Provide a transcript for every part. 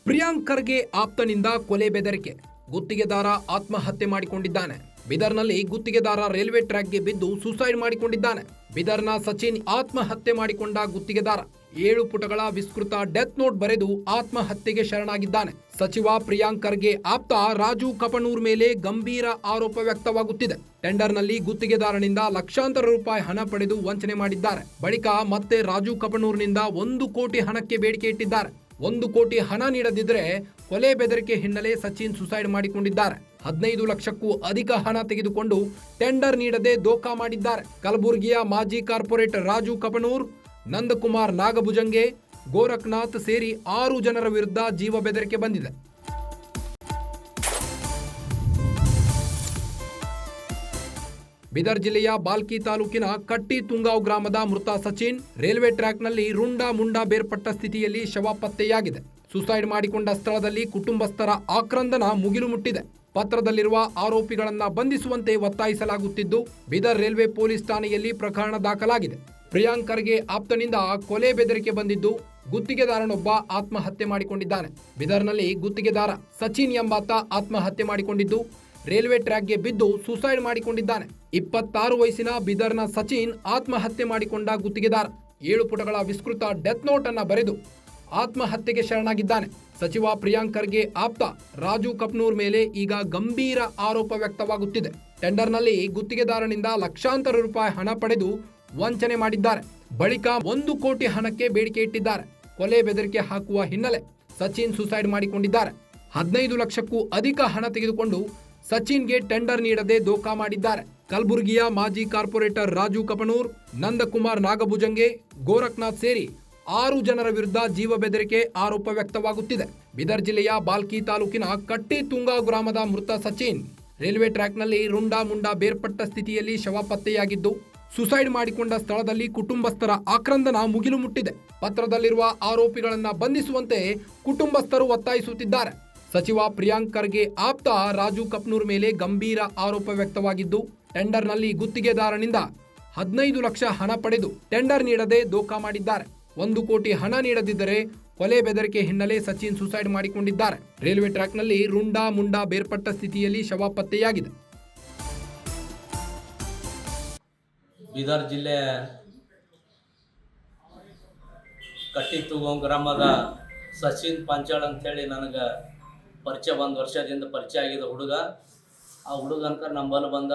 ಪ್ರಿಯಾಂಕ್ ಖರ್ಗೆ ಆಪ್ತನಿಂದ ಕೊಲೆ ಬೆದರಿಕೆ. ಗುತ್ತಿಗೆದಾರ ಆತ್ಮಹತ್ಯೆ ಮಾಡಿಕೊಂಡಿದ್ದಾನೆ. ಬಿದರ್ನಲ್ಲಿ ಗುತ್ತಿಗೆದಾರ ರೈಲ್ವೆ ಟ್ರ್ಯಾಕ್ಗೆ ಬಿದ್ದು ಸುಸೈಡ್ ಮಾಡಿಕೊಂಡಿದ್ದಾನೆ. ಬಿದರ್ನ ಸಚಿನ್ ಆತ್ಮಹತ್ಯೆ ಮಾಡಿಕೊಂಡ ಗುತ್ತಿಗೆದಾರ 7 ಪುಟಗಳ ವಿಸ್ತೃತ ಡೆತ್ ನೋಟ್ ಬರೆದು ಆತ್ಮಹತ್ಯೆಗೆ ಶರಣಾಗಿದ್ದಾನೆ. ಸಚಿವ ಪ್ರಿಯಾಂಕ್ ಖರ್ಗೆ ಆಪ್ತ ರಾಜು ಕಪನೂರ್ ಮೇಲೆ ಗಂಭೀರ ಆರೋಪ ವ್ಯಕ್ತವಾಗುತ್ತಿದೆ. ಟೆಂಡರ್ನಲ್ಲಿ ಗುತ್ತಿಗೆದಾರನಿಂದ ಲಕ್ಷಾಂತರ ರೂಪಾಯಿ ಹಣ ಪಡೆದು ವಂಚನೆ ಮಾಡಿದ್ದಾರೆ. ಬಳಿಕ ಮತ್ತೆ ರಾಜು ಕಪನೂರ್ನಿಂದ 1 ಕೋಟಿ ಹಣಕ್ಕೆ ಬೇಡಿಕೆ ಇಟ್ಟಿದ್ದಾರೆ. 1 ಕೋಟಿ ಹಣ ನೀಡದಿದ್ದರೆ ಕೊಲೆ ಬೆದರಿಕೆ ಹಿನ್ನೆಲೆ ಸಚಿನ್ ಸುಸೈಡ್ ಮಾಡಿಕೊಂಡಿದ್ದಾರೆ. 15 ಲಕ್ಷಕ್ಕೂ ಅಧಿಕ ಹಣ ತೆಗೆದುಕೊಂಡು ಟೆಂಡರ್ ನೀಡದೆ ದೋಖಾ ಮಾಡಿದ್ದಾರೆ. ಕಲಬುರಗಿಯ ಮಾಜಿ ಕಾರ್ಪೊರೇಟರ್ ರಾಜು ಕಪನೂರ್, ನಂದಕುಮಾರ್ ನಾಗಭುಜಂಗೆ, ಗೋರಖ್ನಾಥ್ ಸೇರಿ 6 ಜನರ ವಿರುದ್ಧ ಜೀವ ಬೆದರಿಕೆ ಬಂದಿದೆ. ಬಿದರ್ ಜಿಲ್ಲೆಯ ಬಾಲ್ಕಿ ತಾಲೂಕಿನ ಕಟ್ಟಿ ತುಂಗಾವ್ ಗ್ರಾಮದ ಮೃತ ಸಚಿನ್ ರೈಲ್ವೆ ಟ್ರ್ಯಾಕ್ನಲ್ಲಿ ರುಂಡ ಮುಂಡ ಬೇರ್ಪಟ್ಟ ಸ್ಥಿತಿಯಲ್ಲಿ ಶವ ಪತ್ತೆಯಾಗಿದೆ. ಸುಸೈಡ್ ಮಾಡಿಕೊಂಡ ಸ್ಥಳದಲ್ಲಿ ಕುಟುಂಬಸ್ಥರ ಆಕ್ರಂದನ ಮುಗಿಲು ಮುಟ್ಟಿದೆ. ಪತ್ರದಲ್ಲಿರುವ ಆರೋಪಿಗಳನ್ನ ಬಂಧಿಸುವಂತೆ ಒತ್ತಾಯಿಸಲಾಗುತ್ತಿದ್ದು, ಬಿದರ್ ರೈಲ್ವೆ ಪೊಲೀಸ್ ಠಾಣೆಯಲ್ಲಿ ಪ್ರಕರಣ ದಾಖಲಾಗಿದೆ. ಪ್ರಿಯಾಂಕ್ ಖರ್ಗೆ ಆಪ್ತನಿಂದ ಕೊಲೆ ಬೆದರಿಕೆ ಬಂದಿದ್ದು, ಗುತ್ತಿಗೆದಾರನೊಬ್ಬ ಆತ್ಮಹತ್ಯೆ ಮಾಡಿಕೊಂಡಿದ್ದಾನೆ. ಬಿದರ್ನಲ್ಲಿ ಗುತ್ತಿಗೆದಾರ ಸಚಿನ್ ಎಂಬಾತ ಆತ್ಮಹತ್ಯೆ ಮಾಡಿಕೊಂಡಿದ್ದು, ರೈಲ್ವೆ ಟ್ರ್ಯಾಕ್ಗೆ ಬಿದ್ದು ಸುಸೈಡ್ ಮಾಡಿಕೊಂಡಿದ್ದಾನೆ. 26 ವಯಸ್ಸಿನ ಬಿದರ್ನ ಸಚಿನ್ ಆತ್ಮಹತ್ಯೆ ಮಾಡಿಕೊಂಡ ಗುತ್ತಿಗೆದಾರ 7 ಪುಟಗಳ ವಿಸ್ತೃತ ಡೆತ್ ನೋಟ್ ಅನ್ನ ಬರೆದು ಆತ್ಮಹತ್ಯೆಗೆ ಶರಣಾಗಿದ್ದಾನೆ. ಸಚಿವ ಪ್ರಿಯಾಂಕ್ ಖರ್ಗೆ ಆಪ್ತ ರಾಜು ಕಪನೂರ್ ಮೇಲೆ ಈಗ ಗಂಭೀರ ಆರೋಪ ವ್ಯಕ್ತವಾಗುತ್ತಿದೆ. ಟೆಂಡರ್ನಲ್ಲಿ ಗುತ್ತಿಗೆದಾರನಿಂದ ಲಕ್ಷಾಂತರ ರೂಪಾಯಿ ಹಣ ಪಡೆದು ವಂಚನೆ ಮಾಡಿದ್ದಾರೆ. ಬಳಿಕ 1 ಕೋಟಿ ಹಣಕ್ಕೆ ಬೇಡಿಕೆ ಇಟ್ಟಿದ್ದಾರೆ. ಕೊಲೆ ಬೆದರಿಕೆ ಹಾಕುವ ಹಿನ್ನೆಲೆ ಸಚಿನ್ ಸುಸೈಡ್ ಮಾಡಿಕೊಂಡಿದ್ದಾರೆ. 15 ಲಕ್ಷಕ್ಕೂ ಅಧಿಕ ಹಣ ತೆಗೆದುಕೊಂಡು ಸಚಿನ್ಗೆ ಟೆಂಡರ್ ನೀಡದೆ ದೋಖಾ ಮಾಡಿದ್ದಾರೆ. ಕಲಬುರಗಿಯ ಮಾಜಿ ಕಾರ್ಪೊರೇಟರ್ ರಾಜು ಕಪನೂರ್, ನಂದಕುಮಾರ್ ನಾಗಭುಜಂಗೆ, ಗೋರಖ್ನಾಥ್ ಸೇರಿ 6 ಜನರ ವಿರುದ್ಧ ಜೀವ ಬೆದರಿಕೆ ಆರೋಪ ವ್ಯಕ್ತವಾಗುತ್ತಿದೆ. ಬಿದರ್ ಜಿಲ್ಲೆಯ ಬಾಲ್ಕಿ ತಾಲೂಕಿನ ಕಟ್ಟಿ ತುಂಗಾವ್ ಗ್ರಾಮದ ಮೃತ ಸಚಿನ್ ರೈಲ್ವೆ ಟ್ರ್ಯಾಕ್ನಲ್ಲಿ ರುಂಡ ಮುಂಡ ಬೇರ್ಪಟ್ಟ ಸ್ಥಿತಿಯಲ್ಲಿ ಶವ ಪತ್ತೆಯಾಗಿದ್ದು, ಸುಸೈಡ್ ಮಾಡಿಕೊಂಡ ಸ್ಥಳದಲ್ಲಿ ಕುಟುಂಬಸ್ಥರ ಆಕ್ರಂದನ ಮುಗಿಲು ಮುಟ್ಟಿದೆ. ಪತ್ರದಲ್ಲಿರುವ ಆರೋಪಿಗಳನ್ನ ಬಂಧಿಸುವಂತೆ ಕುಟುಂಬಸ್ಥರು ಒತ್ತಾಯಿಸುತ್ತಿದ್ದಾರೆ. ಸಚಿವ ಪ್ರಿಯಾಂಕ್ ಖರ್ಗೆ ಆಪ್ತ ರಾಜು ಕಪನೂರ್ ಮೇಲೆ ಗಂಭೀರ ಆರೋಪ ವ್ಯಕ್ತವಾಗಿದ್ದು, ಟೆಂಡರ್ನಲ್ಲಿ ಗುತ್ತಿಗೆದಾರನಿಂದ 15 ಲಕ್ಷ ಹಣ ಪಡೆದು ಟೆಂಡರ್ ನೀಡದೆ ದೋಖಾ ಮಾಡಿದ್ದಾರೆ. 1 ಕೋಟಿ ಹಣ ನೀಡದಿದ್ದರೆ ಕೊಲೆ ಬೆದರಿಕೆ ಹಿನ್ನೆಲೆ ಸಚಿನ್ ಸುಸೈಡ್ ಮಾಡಿಕೊಂಡಿದ್ದಾರೆ. ರೈಲ್ವೆ ಟ್ರ್ಯಾಕ್ನಲ್ಲಿ ರುಂಡ ಮುಂಡ ಬೇರ್ಪಟ್ಟ ಸ್ಥಿತಿಯಲ್ಲಿ ಶವ ಪತ್ತೆಯಾಗಿದೆ. ಬೀದರ್ ಜಿಲ್ಲೆ ಕಟ್ಟಿ ತುಂಗಾವ್ ಗ್ರಾಮದ ಸಚಿನ್ ಪಂಚಾಳ್ ಅಂತೇಳಿ ನನಗೆ ಪರಿಚಯ 1 ವರ್ಷದಿಂದ ಪರಿಚಯ ಆಗಿದ್ದ ಹುಡುಗ. ಆ ಹುಡುಗ ಅನ್ಕ ನಂಬಲ್ಲಿ ಬಂದ,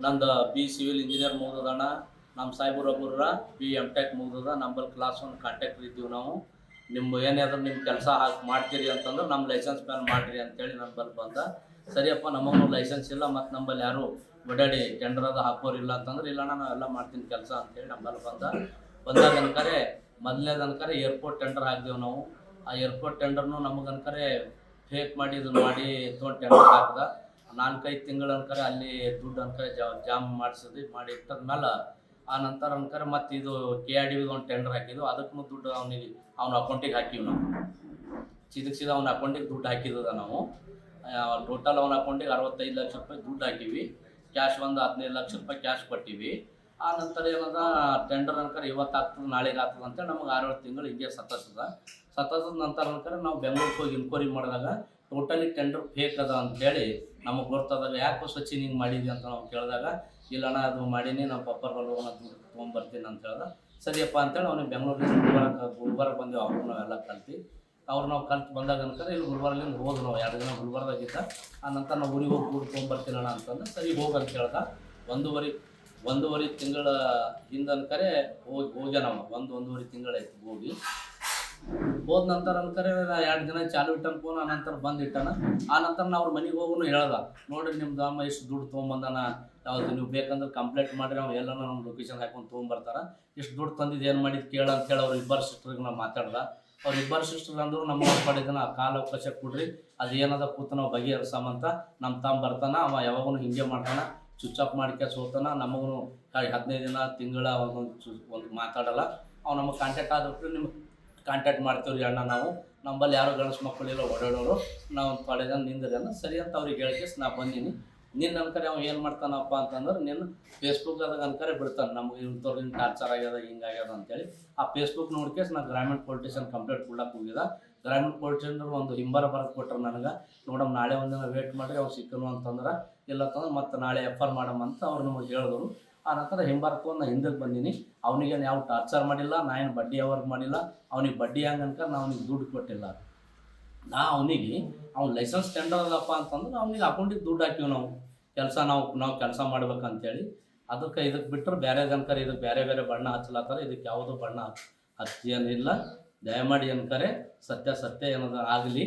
ನಂದು ಬಿ ಸಿವಿಲ್ ಇಂಜಿನಿಯರ್ ಮುಗ್ದದಣ್ಣ, ನಮ್ಮ ಸಾಹೇಬ್ರೊಬ್ಬರ ಬಿ M.Tech ಮುಗ್ದದ, ನಂಬಲ್ಲಿ ಕ್ಲಾಸ್ 1 ಕಾಂಟ್ಯಾಕ್ಟ್ರ್ ಇದ್ದೀವಿ ನಾವು, ನಿಮ್ಮ ಏನಾದರೂ ನಿಮ್ಮ ಕೆಲಸ ಮಾಡ್ತೀರಿ ಅಂತಂದ್ರೆ ನಮ್ಮ ಲೈಸೆನ್ಸ್ ಮೇಲೆ ಮಾಡಿರಿ ಅಂತೇಳಿ ನಂಬಲ್ಲಿ ಬಂದ. ಸರಿಯಪ್ಪ, ನಮಗೂ ಲೈಸೆನ್ಸ್ ಇಲ್ಲ ಮತ್ತು ನಂಬಲ್ಲಿ ಯಾರು ಓಡಾಡಿ ಟೆಂಡರ್ ಅದು ಹಾಕೋರಿಲ್ಲ ಅಂತಂದ್ರೆ, ಇಲ್ಲಣ್ಣ ನಾವೆಲ್ಲ ಮಾಡ್ತೀನಿ ಕೆಲಸ ಅಂತೇಳಿ ನಂಬಲ್ಲಿ ಬಂದಾಗ ಅನ್ಕರೆ ಮೊದಲನೇದನ್ಕರೆ ಏರ್ಪೋರ್ಟ್ ಟೆಂಡರ್ ಹಾಕಿದೆವು ನಾವು. ಆ ಏರ್ಪೋರ್ಟ್ ಟೆಂಡರ್ನು ನಮಗನ್ಕರೆ ಫೇಕ್ ಮಾಡಿ ಇದನ್ನು ಮಾಡಿ ತೊಗೊಂಡು ಟೆಂಡರ್ ಹಾಕಿದ. 4-5 ತಿಂಗಳು ಅನ್ಕರೆ ಅಲ್ಲಿ ದುಡ್ಡು ಅನ್ಕರೆ ಜಾಮ್ ಮಾಡಿ ಇಟ್ಟದ್ಮೇಲೆ ಆ ನಂತರ ಅನ್ಕರೆ ಮತ್ತು ಇದು KRDB ಒಂದು ಟೆಂಡರ್ ಹಾಕಿದ್ವು. ಅದಕ್ಕೂ ದುಡ್ಡು ಅವನ ಅಕೌಂಟಿಗೆ ಹಾಕಿವಿ ನಾವು. ಸೀದಾ ಅವನ ಅಕೌಂಟಿಗೆ ದುಡ್ಡು ಹಾಕಿದ ನಾವು. ಟೋಟಲ್ ಅವನ ಅಕೌಂಟಿಗೆ 65 ಲಕ್ಷ ರೂಪಾಯಿ ದುಡ್ಡು ಹಾಕಿವಿ. ಕ್ಯಾಶ್ ಒಂದು 15 ಲಕ್ಷ ರೂಪಾಯಿ ಕ್ಯಾಶ್ ಕೊಟ್ಟಿವಿ. ಆ ನಂತರ ಏನದ ಟೆಂಡರ್ ಅನ್ಕರೆ ಇವತ್ತು ಆಗ್ತದೆ ನಾಳೆಗೆ ಆಗ್ತದೆ ಅಂತೇಳಿ ನಮಗೆ 6-7 ತಿಂಗಳು ಹಿಂಗೆ ಸತ್ತದ ನಂತರ ಅನ್ಕರೆ ನಾವು ಬೆಂಗಳೂರಿಗೆ ಹೋಗಿ ಇನ್ಕ್ವೈರಿ ಮಾಡಿದಾಗ ಟೋಟಲಿ ಟೆಂಡರ್ ಫೇಕ್ ಅದ ಅಂತೇಳಿ ನಮಗೆ ಗೊತ್ತಾದಾಗ, ಯಾಕೋ ಸಚಿನ್ ಹಿಂಗೆ ಮಾಡಿದ್ವಿ ಅಂತ ನಾವು ಕೇಳಿದಾಗ, ಇಲ್ಲಣ್ಣ ಅದು ಮಾಡೀನಿ, ನಮ್ಮ ಪಪ್ಪರ ದುಡ್ಡು ತೊಗೊಂಬರ್ತೀನಿ ಅಂತ ಹೇಳ್ದ. ಸರಿಯಪ್ಪ ಅಂತೇಳಿ ಅವ್ನಿಗೆ ಬೆಂಗಳೂರಿಂದ ಗುಲ್ಬರ್ಗ ಬಂದೆವು. ಅವರು ನಾವೆಲ್ಲ ಕಲ್ತು ನಾವು ಕಲ್ತು ಬಂದಾಗ ಅನ್ಕರೆ ಇಲ್ಲಿ ಗುಲ್ಬರ್ಗಲಿಂದ ಹೋದ್ರು ನಾವು 2 ದಿನ ಗುಲ್ಬರ್ದಾಗಿದ್ದ. ಆ ನಂತರ ನಾವು ಊರಿಗೆ ಹೋಗಿ ದುಡ್ಡು ತೊಗೊಂಬರ್ತೀನಣ್ಣ ಅಂತಂದ್ರೆ, ಸರಿ ಹೋಗಂತ ಹೇಳ್ದ. ಒಂದೂವರೆ ತಿಂಗಳ ಹಿಂದೆ ಅನ್ಕರೆ ಹೋಗ್ಯ ನಾವು. 1-1.5 ತಿಂಗಳಾಯ್ತು ಹೋಗಿ. ಹೋದ ನಂತರ ಅನ್ಕರೆ 2 ದಿನ ಚಾಲು ಇಟ್ಟನ ಫೋನ್. ಆ ನಂತರ ಬಂದಿಟ್ಟಾನ. ಆ ನಂತರ ನಾವು ಅವ್ರ ಮನೆಗೆ ಹೋಗೋನು ಹೇಳ್ದ, ನೋಡಿರಿ ನಿಮ್ದು ಅಮ್ಮ ಇಷ್ಟು ದುಡ್ಡು ತೊಗೊಂಬಂದಾನ, ಯಾವುದು ನೀವು ಬೇಕಂದ್ರೆ ಕಂಪ್ಲೇಂಟ್ ಮಾಡಿರಿ, ಅವ್ರು ಎಲ್ಲ ನಮ್ಮ ಲೊಕೇಶನ್ ಹಾಕೊಂಡು ತೊಗೊಂಬರ್ತಾರೆ, ಇಷ್ಟು ದುಡ್ಡು ತಂದಿದ್ದು ಏನು ಮಾಡಿದ್ದು ಕೇಳ ಅಂತೇಳಿ ಅವ್ರು 2 ಸಿಸ್ಟರ್ಗೆ ನಾವು ಮಾತಾಡ್ದ. ಅವ್ರು 2 ಸಿಸ್ಟರ್ ಅಂದ್ರು ನಮಗೆ ಪಡಿದನ ಕಾಲ ಅವಕಾಶ ಕೊಡ್ರಿ, ಅದು ಏನದ ಕೂತು ನಾವು ಬಗೆಹರಿಸಮಂತ. ನಮ್ಮ ತಮ್ಮ ಬರ್ತಾನ, ಅವ ಯಾವಾಗೂ ಹಿಂಗೆ ಮಾಡ್ತಾನ, ಸ್ವಿಚ್ ಆಫ್ ಮಾಡ್ಕೆ ಸೋತಾನ. ನಮಗೂ 15 ದಿನ ತಿಂಗಳ ಒಂದು ಮಾತಾಡಲ್ಲ. ಅವ್ನು ನಮಗೆ ಕಾಂಟ್ಯಾಕ್ಟ್ ಆದ್ರೆ ನಿಮ್ಗೆ ಕಾಂಟ್ಯಾಕ್ಟ್ ಮಾಡ್ತೀವ್ರಿ ಅಣ್ಣ, ನಾವು ನಮ್ಮಲ್ಲಿ ಯಾರು ಗಣಸ ಮಕ್ಕಳಿಲ್ಲ ಓಡಾಡೋರು, ನಾವು ಒಂದು ಪಡೆದ ನಿಂದ್ರಿ ಅನ್ನ ಸರಿ ಅಂತ ಅವ್ರಿಗೆ ಹೇಳಿಕೆಸ್ ನಾ ಬಂದೀನಿ. ನಿನ್ನ ಅನ್ಕರೆ ಅವ ಏನು ಮಾಡ್ತಾನಪ್ಪ ಅಂತಂದ್ರೆ, ನಿನ್ನ ಫೇಸ್ಬುಕ್ದಾಗ ಅನ್ಕರೆ ಬಿಡ್ತಾನೆ, ನಮ್ಗೆ ಇಂಥವ್ರು ಟಾರ್ಚರ್ ಆಗ್ಯದ ಹಿಂಗಾಗ್ಯದ ಅಂತೇಳಿ. ಆ ಫೇಸ್ಬುಕ್ ನೋಡ್ಕೇಸ್ ನಾ ಗ್ರಾಮೀಣ ಪೊಲಿಟಿಷನ್ ಕಂಪ್ಲೇಂಟ್ ಕೊಡ್ಲಕ್ಕೆ ಹೋಗಿದ. ಗ್ರಾಮೀಣ ಪೊಲೀಸರು ಒಂದು ಹಿಂಬರ ಬರೆದು ಕೊಟ್ಟರು ನನಗೆ, ನೋಡಮ್ ನಾಳೆ ಒಂದಿನ ವೇಟ್ ಮಾಡಿರಿ ಅವ್ರು ಸಿಕ್ಕನು ಅಂತಂದ್ರೆ, ಇಲ್ಲ ಅಂತಂದ್ರೆ ಮತ್ತೆ ನಾಳೆ ಎಫ್.ಆರ್ ಮಾಡಮ್ ಅಂತ ಅವ್ರು ನಮಗೆ ಹೇಳಿದ್ರು. ಆ ನಂತರ ಹಿಂಬರ ತೊಗೊಂಡು ನಾನು ಹಿಂದಕ್ಕೆ ಬಂದೀನಿ. ಅವನಿಗೇನು ಯಾವ ಟಾರ್ಚರ್ ಮಾಡಿಲ್ಲ, ನಾ ಏನು ಬಡ್ಡಿ ಅವರ್ಗೆ ಮಾಡಿಲ್ಲ. ಅವ್ನಿಗೆ ಬಡ್ಡಿ ಹಂಗೆ ಅನ್ಕ ನಾ ಅವ್ನಿಗೆ ದುಡ್ಡು ಕೊಟ್ಟಿಲ್ಲ. ನಾ ಅವನಿಗೆ ಅವ್ನು ಲೈಸೆನ್ಸ್ ಟೆಂಡರ್ ಅದಪ್ಪ ಅಂತಂದ್ರೆ ಅವ್ನಿಗೆ ಅಕೌಂಟಿಗೆ ದುಡ್ಡು ಹಾಕಿವಿ ನಾವು ಕೆಲಸ ನಾವು ಕೆಲಸ ಮಾಡ್ಬೇಕಂತೇಳಿ. ಅದಕ್ಕೆ ಇದಕ್ಕೆ ಬಿಟ್ಟರೆ ಬೇರೆ ಅನ್ಕರೆ ಇದಕ್ಕೆ ಬೇರೆ ಬೇರೆ ಬಣ್ಣ ಹಚ್ಚಲತ್ತಾರೆ. ಇದಕ್ಕೆ ಯಾವುದೂ ಬಣ್ಣ ಹಚ್ಚಿ ಏನಿಲ್ಲ. ದಯಮಾಡಿ ಅನ್ಕರೆ ಸತ್ಯ ಏನದ ಆಗಲಿ.